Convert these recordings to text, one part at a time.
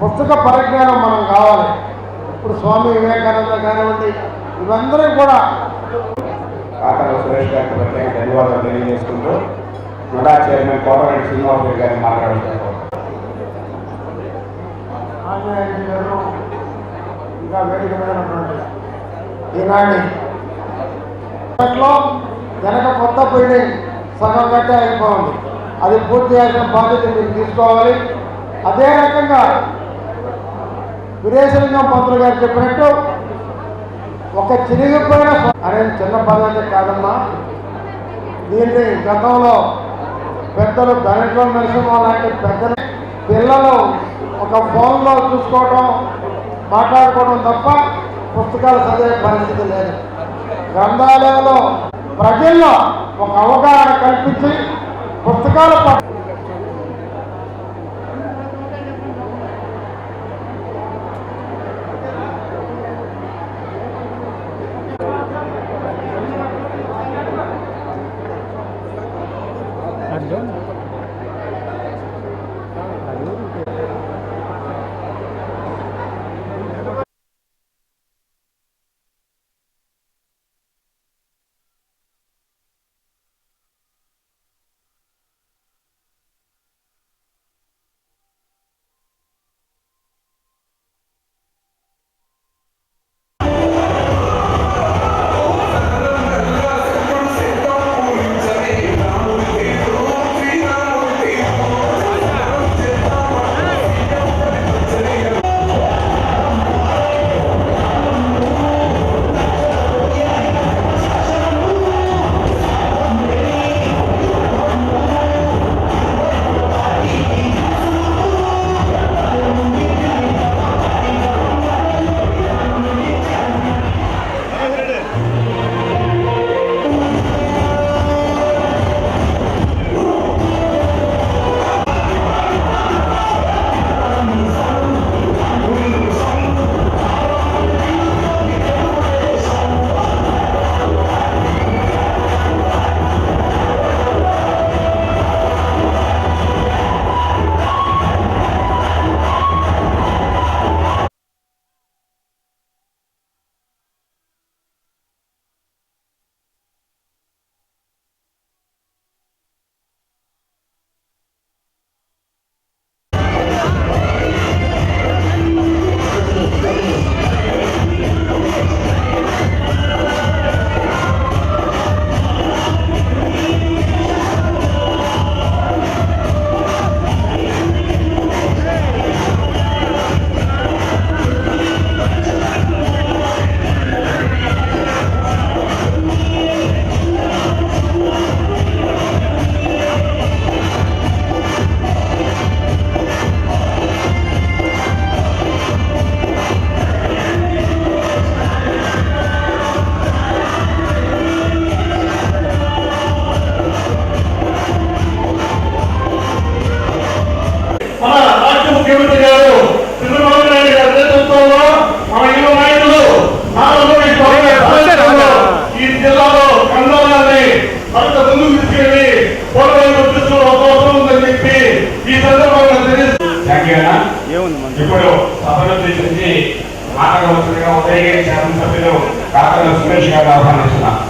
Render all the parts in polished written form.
పుస్తక పరిజ్ఞానం మనం కావాలి. ఇప్పుడు స్వామి వివేకానంద కానివ్వండి, ఇవందరూ కూడా కాకర సురేష్ గారికి ప్రత్యేక ధన్యవాదాలు తెలియజేసుకుంటూ నుడా చైర్మన్ కోటరెడ్డి శ్రీనివాసరెడ్డి గారిని మాట్లాడుతున్నారు. ఇంకా వేదిక మీద ఈనాటి వెనక కొత్త బిల్డింగ్ సగం కట్టే అయిపోయింది. అది పూర్తి చేయాల్సిన బాధ్యత మీరు తీసుకోవాలి. అదే రకంగా వీరేశలింగం పంతులు గారు చెప్పినట్టు ఒక చిరిగిపోయిన అనేది చిన్న పద్ధతి కాదమ్మా. దీన్ని గతంలో పెద్దలు ధనిట్లో నరసింహ లాంటి పెద్దలు పిల్లలు ఒక ఫోన్లో చూసుకోవడం మాట్లాడుకోవడం తప్ప పుస్తకాలు చదివే పరిస్థితి లేదు. గ్రంథాలయంలో ప్రజల్లో ఒక అవగాహన కల్పించి పుస్తకాల ఇప్పుడు సభనుద్దేశించి మాట్లాడవలసిందిగా ఉదయగిరి శాసనసభ్యులు కాకర సురేష్ గారు ఆహ్వానిస్తున్నారు.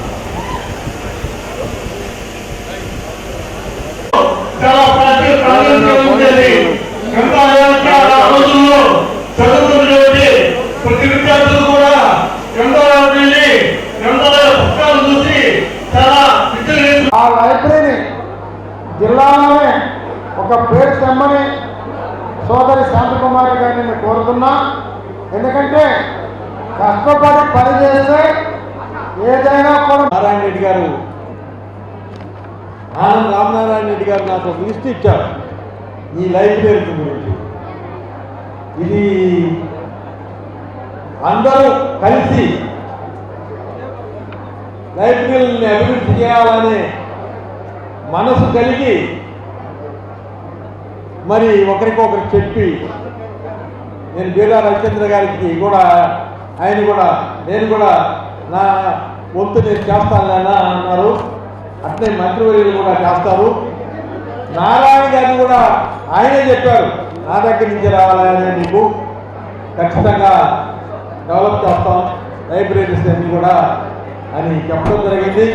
చాలా ప్రతి విద్యార్థులు కూడా గ్రంథాలయానికి వెళ్ళి గ్రంథాలయ పుస్తకాలు చూసి చాలా ఆ లైబ్రరీ జిల్లాలోనే ఒక పేరు తెమ్మని సోదరి శాంతకుమారి గారిని నేను కోరుతున్నా. ఎందుకంటే కష్టపడి పని చేస్తే ఏదైనా కూడా. నారాయణ రెడ్డి గారు, ఆనంద్ రామనారాయణ రెడ్డి గారు నాకు ఒక లిస్ట్ ఇచ్చారు ఈ లైబ్రరీ గురించి. ఇది అందరూ కలిసి లైబ్రరీని అభివృద్ధి చేయాలనే మనసు కలిగి మరి ఒకరికొకరు చెప్పి, నేను బీదా రవిచంద్ర గారికి కూడా ఆయన కూడా నేను కూడా నా వంతు నేను చేస్తానులేనా అన్నారు. అట్లే మంత్రివర్యులు కూడా చేస్తారు. నారాయణ గారిని కూడా ఆయనే చెప్పారు, నా దగ్గర నుంచి రావాలనే నీకు ఖచ్చితంగా డెవలప్ చేస్తాం లైబ్రరీస్ అన్నీ కూడా అని చెప్పడం జరిగింది.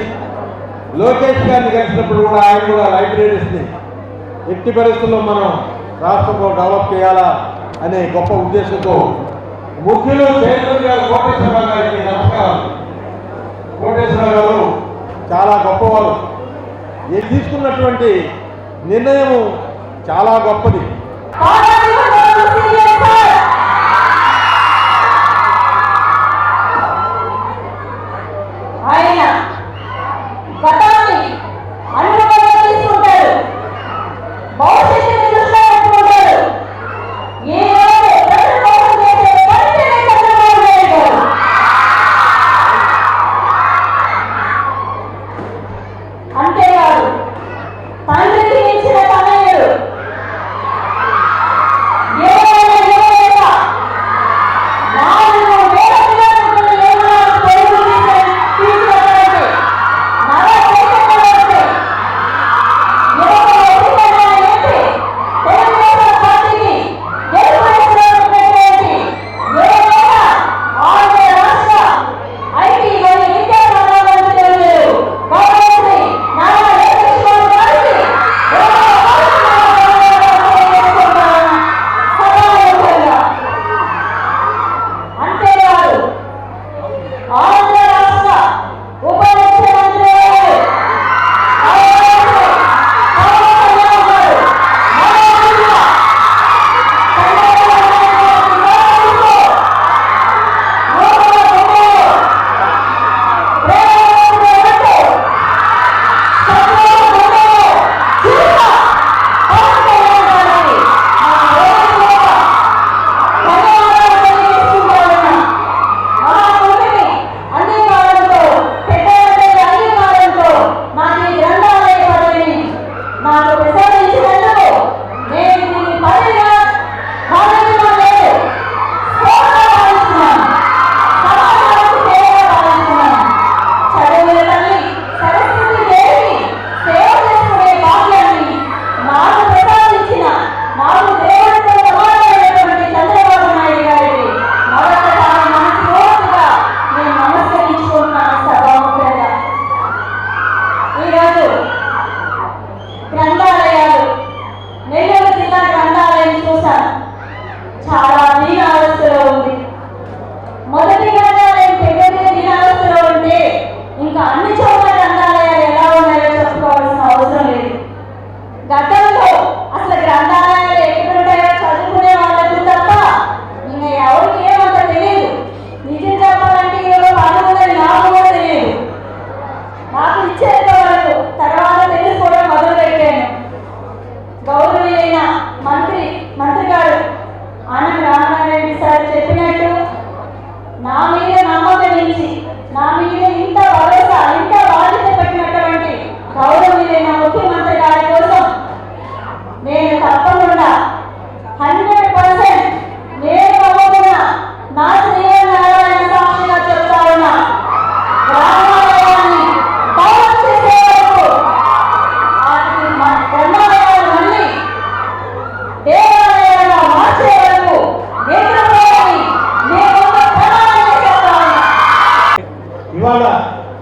లోకేష్ గారిని కలిసినప్పుడు కూడా ఆయన కూడా లైబ్రరీస్ని ఎట్టి పరిస్థితుల్లో మనం రాష్ట్రంలో డెవలప్ చేయాలా అనే గొప్ప ఉద్దేశంతో ముఖ్యులు చైర్మన్ గారు కోటేశ్వరరావు గారికి నమస్కారం. కోటేశ్వరరావు గారు చాలా గొప్పవారు. ఇది తీసుకున్నటువంటి నిర్ణయం చాలా గొప్పది. ఆయన గతాన్ని అనుభవంలో తీసుకుంటాడు, భవిష్యత్తుని దృష్టిలో పెట్టుకుంటాడు. ఈ రోజు ప్రజల కోసం చేసే పరిచయం చంద్రబాబు నాయుడు గారు. అంతేకాదు తండ్రికి ఇచ్చిన తనయుడు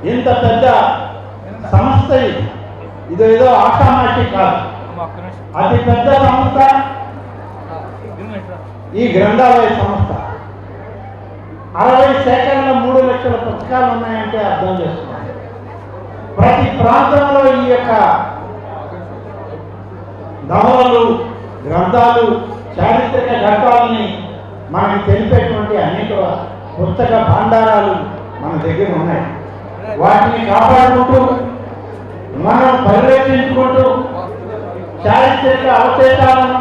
ఇంత పెద్ద సంస్థ ఇదేదో ఆషామాషి కాదు. అతి పెద్ద సంస్థ ఈ గ్రంథాలయ సంస్థ. 60 సెకండ్ల 3 లక్షల పుస్తకాలు ఉన్నాయంటే అర్థం చేసుకోండి. ప్రతి ప్రాంతంలో ఈ యొక్క నవలలు, గ్రంథాలు, చారిత్రక ఘట్టాలని మనకి తెలిపేటువంటి అనేక పుస్తక భాండారాలు మన దగ్గర ఉన్నాయి. వాటిని కాపాడుకుంటూ మనం పరిరక్షించుకుంటూ చారిత్రక అవశేషాలను,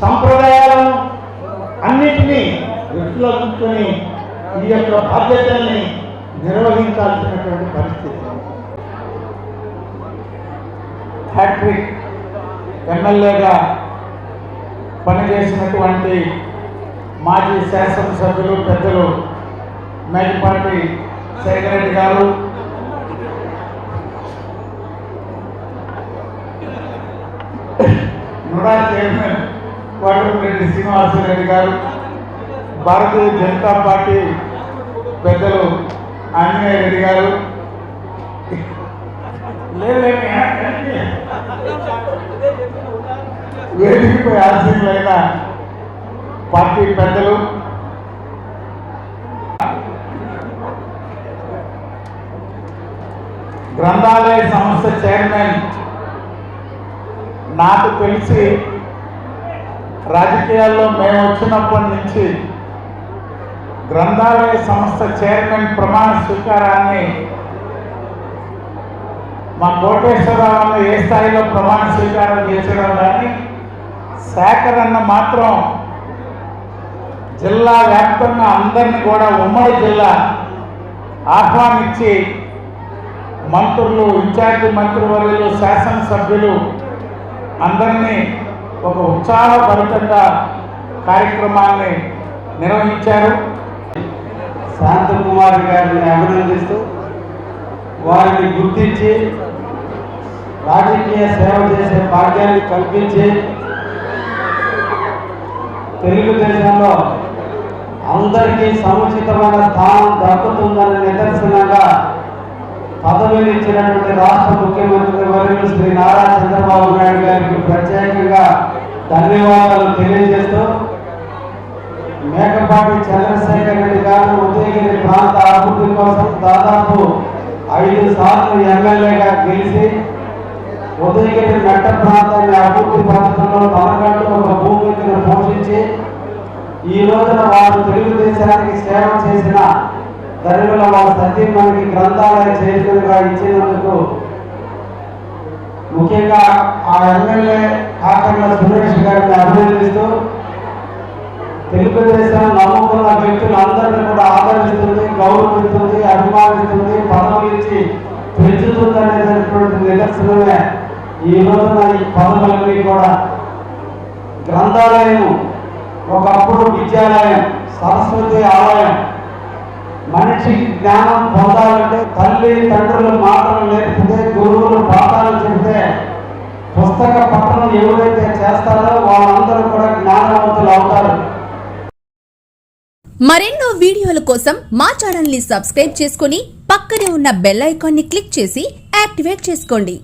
సంప్రదాయాలను అన్నిటినీ దృష్టిలో ఉంచుకొని ఈ యొక్క బాధ్యతల్ని నిర్వహించాల్సినటువంటి పరిస్థితి. హ్యాట్రిక్ ఎమ్మెల్యేగా పనిచేసినటువంటి మాజీ శాసనసభ్యులు పెద్దలు మేకపాటి శేఖరెడ్డి గారు, నుడా చైర్మన్ కోట తమ్మిరెడ్డి శ్రీనివాసరెడ్డి గారు, భారతీయ జనతా పార్టీ పెద్దలు ఆంజనేయ రెడ్డి గారు, వేదికపై ఆశీనులైన పార్టీ పెద్దలు, గ్రంథాలయ సంస్థ చైర్మన్, నాకు తెలిసి రాజకీయాల్లో మేము వచ్చినప్పటి నుంచి గ్రంథాలయ సంస్థ చైర్మన్ ప్రమాణ స్వీకారాన్ని మా కోటేశ్వరరావు ఏ స్థాయిలో ప్రమాణ స్వీకారం చేసడం కానీ శాఖరన్న మాత్రం జిల్లా వ్యాప్తంగా అందరినీ కూడా ఉమ్మడి జిల్లా ఆహ్వానించి మంత్రులు, ఇన్ఛార్జి మంత్రివర్యులు, శాసనసభ్యులు అందరినీ ఒక ఉత్సాహభరితంగా కార్యక్రమాన్ని నిర్వహించారు. శాంతకుమార్ గారిని అభినందిస్తూ వారిని గుర్తించి రాజకీయ సేవ చేసే భాగ్యాన్ని కల్పించి తెలుగుదేశంలో అందరికీ సముచితమైన స్థానం దక్కుతుందని నిదర్శనంగా పదవిని ఇచ్చినటువంటి రాష్ట్ర ముఖ్యమంత్రి వర్యులు శ్రీ నారా చంద్రబాబు నాయుడు గారికి ప్రత్యేకంగా ధన్యవాదాలు తెలియజేస్తూ మేకపాటి చంద్రశేఖర్ రెడ్డి గారు ఉదయగిరి ప్రాంత అభివృద్ధి కోసం దాదాపు 5 సార్లు ఎమ్మెల్యేగా గెలిచి ఉదయగిరి మెట్ట ప్రాంతాన్ని అభివృద్ధి పథకంలో తనకంటూ ఒక భూమికను పోషించి ఈ రోజున వారు తెలుగుదేశానికి సేవ చేసిన ధనికుల వారి సత్యమణికి గ్రంథాలయ చైర్మన్గా ఇచ్చినందుకు ముఖ్యంగా ఆ ఎమ్మెల్యే కాకర్ల సురేష్ గారిని అభినందిస్తూ తెలుగుదేశం నమ్ముకున్న వ్యక్తులందరినీ కూడా ఆదరిస్తుంది, గౌరవిస్తుంది, అభిమానిస్తుంది, పదవులు ఇచ్చి పెంచుతుంది అనేటటువంటి నిదర్శనమే ఈ రోజున ఈ పదవులన్నీ కూడా. గ్రంథాలయం ఒకప్పుడు విద్యాలయం, సరస్వతి ఆలయం. మనిషి జ్ఞానం పొందాలంటే తల్లి తండ్రులు మాటలు నేర్పితే, గురువులు పాఠాలు చెబితే, పుస్తక పఠనం ఎవరైతే చేస్తారో వాళ్ళందరూ కూడా జ్ఞానవంతులు అవుతారు. మరెన్నో వీడియోల కోసం మా ఛానల్ ని సబ్స్క్రైబ్ చేసుకుని పక్కనే ఉన్న బెల్ ఐకాన్ ని క్లిక్ చేసి యాక్టివేట్ చేసుకోండి.